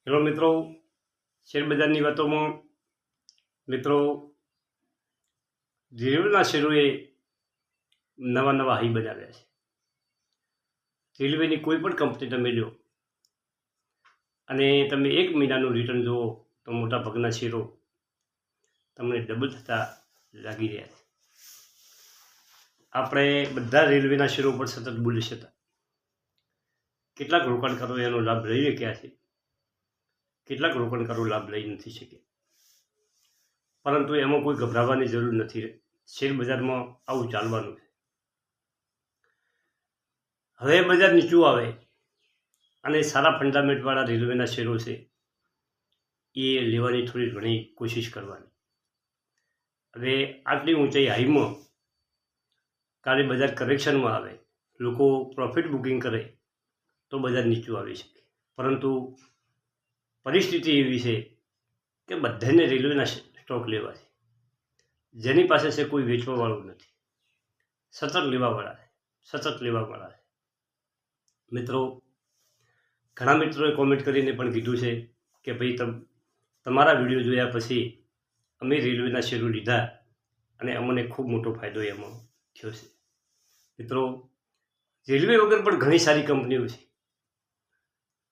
Hello મિત્રો, શેરબજારની વાતોમાં મિત્રો રેલવેના શેરોએ નવા નવા હાઈ બનાવ્યા છે। રેલવેની કોઈ પણ કંપની તમે લો અને તમે 1 મહિનાનું રિટર્ન જુઓ તો મોટા ભાગના શેરો તમને ડબલ થતા લાગી રહ્યા છે। આપણે બધા રેલવેના શેરો પર સતત બુલિશ હતા। કેટલાક રોકાણકારો એનો લાભ લઈ શક્યા છે, કેટલાક રોકાણકારો લાભ લઈ નથી શક્યા, પરંતુ એમાં કોઈ ગભરાવાની જરૂર નથી। શેર બજારમાં આવું ચાલવાનું છે। હવે બજાર નીચું આવે અને સારા ફંડામેન્ટવાળા રેલવેના શેરો છે એ લેવાની થોડી ઘણી કોશિશ કરવાની। હવે આટલી ઊંચાઈ હાઈમાં કાલે બજાર કરેક્શનમાં આવે, લોકો પ્રોફિટ બુકિંગ કરે તો બજાર નીચું આવી શકે, પરંતુ પરિસ્થિતિ એવી છે કે બધાને રેલવેના સ્ટોક લેવા છે। જેની પાસે છે કોઈ વેચવાવાળું નથી, સતત લેવાવાળા છે। મિત્રો, ઘણા મિત્રોએ કોમેન્ટ કરીને પણ કીધું છે કે ભાઈ તમારા વિડીયો જોયા પછી અમે રેલવેના શેરો લીધા અને અમને ખૂબ મોટો ફાયદો એમાં થયો છે। મિત્રો, રેલવે વગર પણ ઘણી સારી કંપનીઓ છે।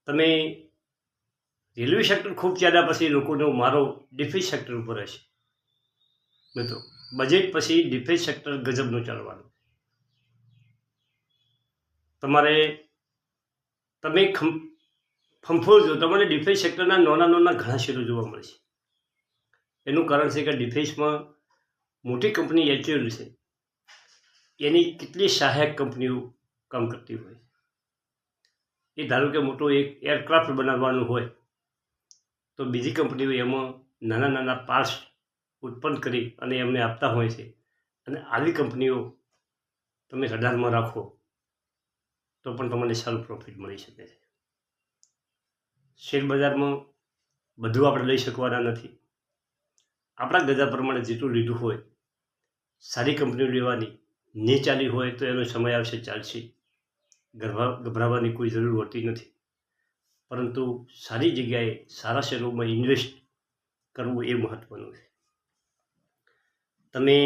તમે રેલવે સેક્ટર ખૂબ ચાલ્યા પછી લોકોનો મારો ડિફેન્સ સેક્ટર ઉપર હશે। મિત્રો, બજેટ પછી ડિફેન્સ સેક્ટર ગજબનું ચાલવાનું। તમે ફંફોળજો, તમને ડિફેન્સ સેક્ટરના નાના ઘણા શેરો જોવા મળશે। એનું કારણ છે કે ડિફેન્સમાં મોટી કંપની એચએલ છે, એની કેટલી સહાયક કંપનીઓ કામ કરતી હોય। એ ધારો કે મોટો એક એરક્રાફ્ટ બનાવવાનું હોય તો બીજી કંપનીઓ એમાં નાના પાર્ટ્સ ઉત્પન્ન કરી અને એમને આપતા હોય છે, અને આવી કંપનીઓ તમે રડારમાં રાખો તો પણ તમને સારું પ્રોફિટ મળી શકે છે। શેર બજારમાં બધું આપણે લઈ શકવાના નથી। આપણા ગજા પ્રમાણે જેટલું લીધું હોય, સારી કંપનીઓ લેવાની, ને ચાલી હોય તો એનો સમય આવશે, ચાલશે। ગભરાવાની કોઈ જરૂર હોતી નથી, પરંતુ સારી જગ્યાએ સારા શેરોમાં ઇન્વેસ્ટ કરવું એ મહત્વનું છે। તમે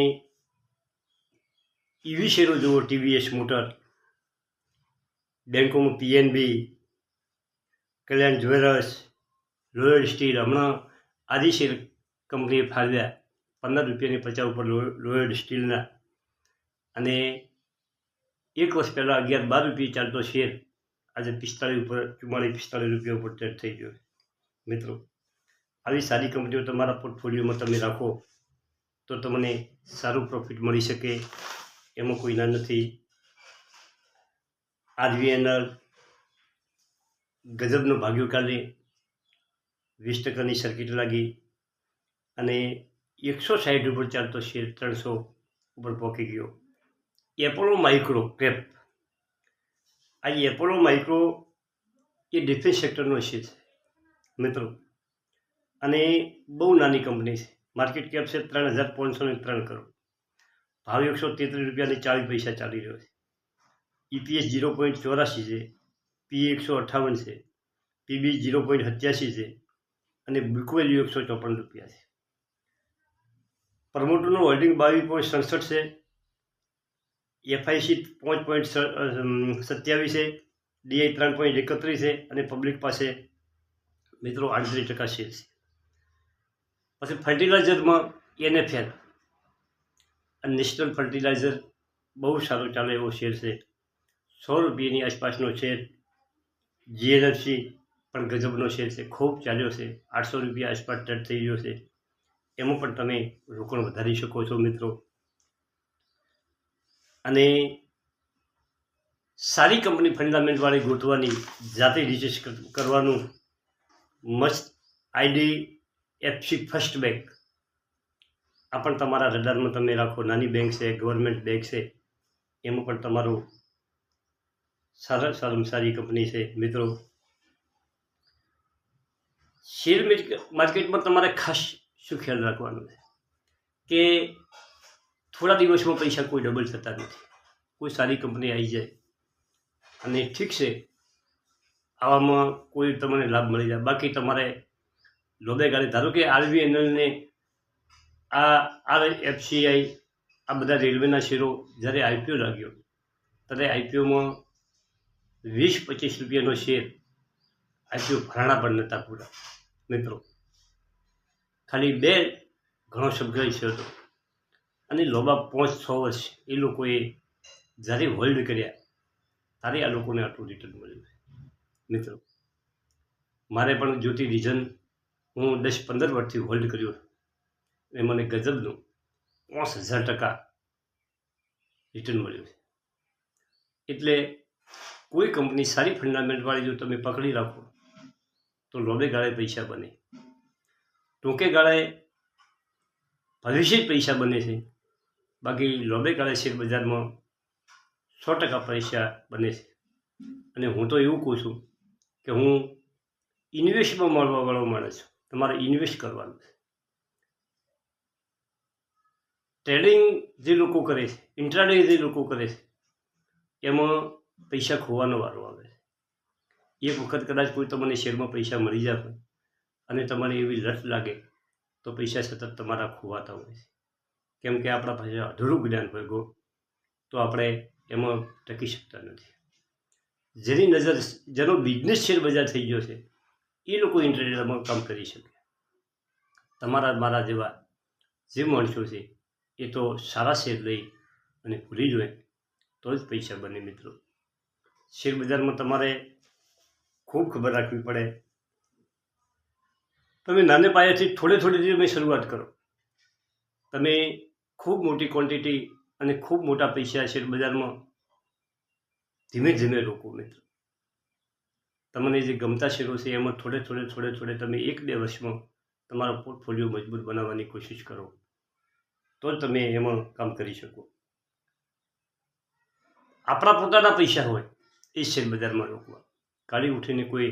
ઈવી શેરો જુઓ, ટીવીએસ મોટર, બેંકોમાં પીએનબી, કલ્યાણ જ્વેલર્સ, લોયડ સ્ટીલ, હમણાં આદિ શેર કંપનીએ ફાળવ્યા 15 રૂપિયાની 50 ઉપર લોયડ સ્ટીલના, અને 1 વર્ષ પહેલાં 11-12 રૂપિયા ચાલતો શેર આજે 44-45 રૂપિયા ઉપર ટ્રેડ થઈ ગયો છે। મિત્રો, આવી સારી કંપનીઓ તમારા પોર્ટફોલિયોમાં તમે રાખો તો તમને સારું પ્રોફિટ મળી શકે, એમાં કોઈ ના નથી। આરવીએનએલ ગજબનો ભાગ્યો કાલે 20% સર્કિટ લાગી અને 160 ઉપર ચાલતો શેર 300 ઉપર પહોંચી ગયો। એપોલો માઇક્રો કેપ, આ એપોલો માઇક્રો એ ડિફેન્સ સેક્ટરનો શેર છે મિત્રો, અને બહુ નાની કંપની છે। માર્કેટ કેપ છે 3,503 કરોડ, ભાવ 133 રૂપિયાની 40 પૈસા ચાલી રહ્યો છે। EPS 0.84 છે, PE 158 છે, PB 0.87 છે, અને બુક વેલ્યુ 154 રૂપિયા છે। પ્રમોટરનું હોલ્ડિંગ 22.67 છે, FIC 5.27 છે, DI 3.31 છે, અને પબ્લિક પાસે મિત્રો 38% શેર છે। પછી ફર્ટિલાઇઝરમાં NFL, નેશનલ ફર્ટિલાઇઝર બહુ સારો ચાલે એવો શેર છે, 100 રૂપિયાની આસપાસનો શેર। GNFC પણ ગજબનો શેર છે, ખૂબ ચાલ્યો છે, 800 રૂપિયા આસપાસ ટ્રેડ થઈ ગયો છે, એમાં પણ તમે રોકાણ વધારી શકો છો મિત્રો। અને સારી કંપની ફંડામેન્ટવાળી ગોતવાની, જાતે રિસર્ચ કરવાનું મસ્ત। IDFC ફર્સ્ટ બેંક, આ પણ તમારા રડારમાં તમે રાખો। નાની બેંક છે, ગવર્મેન્ટ બેંક છે, એમાં પણ તમારું સારામાં સારી કંપની છે મિત્રો। શેર માર્કેટમાં તમારે ખાસ શું ખ્યાલ રાખવાનો છે કે થોડા દિવસમાં પૈસા કોઈ ડબલ થતા નથી। કોઈ સારી કંપની આવી જાય અને ઠીક છે, આવામાં કોઈ તમને લાભ મળી જાય. બાકી તમારે લોબે ગાડી ધારો કે આરવીએનએલને આ RFCI આ બધા રેલવેના શેરો જ્યારે આઈપીઓ લાગ્યો ત્યારે આઈપીઓમાં 20-25 રૂપિયાનો શેર આઈપીઓ ભરાણા પણ નહોતા પૂરા મિત્રો. ખાલી 2 ઘણો શબ્દ છે હતો અને લોબા 5-6 વર્ષ એ લોકોએ જ્યારે હોલ્ડ કર્યા ત્યારે આ લોકોને આટલું રિટર્ન મળ્યું મિત્રો. મારે પણ જ્યોતિ રીઝન હું 10-15 વર્ષથી હોલ્ડ કર્યો અને મને ગજબનું 5000% રિટર્ન મળ્યું છે. એટલે કોઈ કંપની સારી ફંડામેન્ટવાળી જો તમે પકડી રાખો તો લોબે ગાળે પૈસા બને, ટૂંકે ગાળે ભવિષ્ય જ પૈસા બને છે. બાકી લોબે ગાળે શેર બજારમાં 100% પૈસા બને છે. અને હું તો એવું કહું છું કે હું ઇન્વેસ્ટમાં મળવાવાળો માણસ છું. તમારે ઇન્વેસ્ટ કરવાનું છે. ટ્રેડિંગ જે લોકો કરે છે, ઇન્ટ્રાડે જે લોકો કરે છે, એમાં પૈસા ખોવાનો વારો આવે છે. એક વખત કદાચ કોઈ તમને શેરમાં પૈસા મળી જાય અને તમારે એવી લત લાગે તો પૈસા સતત તમારા ખોવાતા હોય છે. કેમ કે આપણા પાસે અધૂરું જ્ઞાન હોય ગો તો આપણે એમાં ટકી શકતા નથી. જેની નજર જેનો બિઝનેસ શેર બજાર થઈ ગયો છે એ લોકો ઇન્ટરનેટમાં કામ કરી શકે. તમારા મારા જેવા જે માણસો છે એ તો સારા શેર લઈ અને ભૂલી જોઈએ તો જ પૈસા બને મિત્રો. શેર બજારમાં તમારે ખૂબ ખબર રાખવી પડે. તમે નાને પાયાથી થોડી તમે શરૂઆત કરો. તમે ખૂબ મોટી ક્વોન્ટિટી અને ખૂબ મોટા પૈસા શેર બજારમાં ધીમે ધીમે રોકો મિત્રો. તમને જે ગમતા શેરો છે એમાં થોડે તમે 1-2 વર્ષમાં તમારો પોર્ટફોલિયો મજબૂત બનાવવાની કોશિશ કરો તો જ તમે એમાં કામ કરી શકો. આપણા પોતાના પૈસા હોય એ શેર બજારમાં રોકવા. કાઢી ઉઠીને કોઈ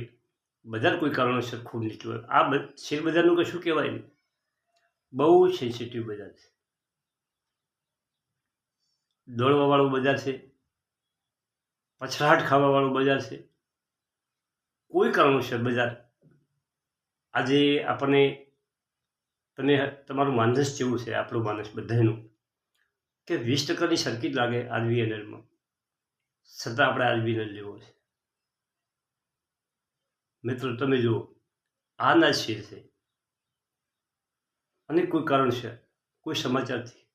બજાર કોઈ કારણોસર ખૂબ નીચું હોય આ શેર બજારનું કશું કહેવાય નહીં. બહુ સેન્સિટિવ બજાર છે, દોડવાવાળું બજાર છે, પછડાટ ખાવાવાળું બજાર છે. કોઈ કારણોસર બજાર આજે આપણને તમે તમારું માનસ જેવું છે આપણું માનસ બધાનું કે 20%ની સર્કિટ લાગે આરવીએનએલમાં, છતાં આપણે આરવીએનએલ લેવો છે મિત્રો. તમે જુઓ આના શેર છે અને કોઈ કારણસર કોઈ સમાચારથી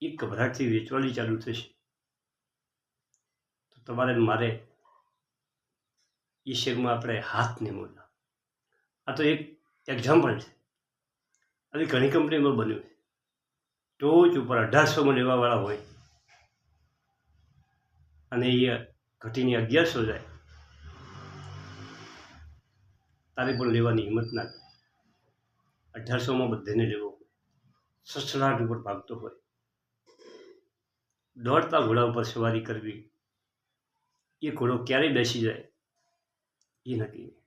એ ગભરાટથી વેચવાની ચાલુ થશે તો તમારે મારે એ શેરમાં આપણે હાથ નહીં મોડવા. આ તો એક એક્ઝામ્પલ છે. આવી ઘણી કંપનીમાં બન્યું છે. ટોચ ઉપર 1800માં લેવાવાળા હોય અને એ ઘટીને 1100 જાય તારે પણ લેવાની હિંમત ના થાય. 1800માં બધાને લેવો હોય, સસલાટ ઉપર ભાગતો હોય, દોડતા ઘોડા ઉપર સવારી કરવી. એ ઘોડો ક્યારે બેસી જાય એ નક્કી નહીં,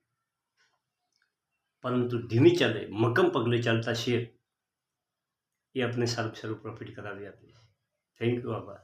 પરંતુ ધીમી ચાલે મક્કમ પગલે ચાલતા શેર એ આપણે સારું પ્રોફિટ કરાવી આપે છે. Thank you. આભાર.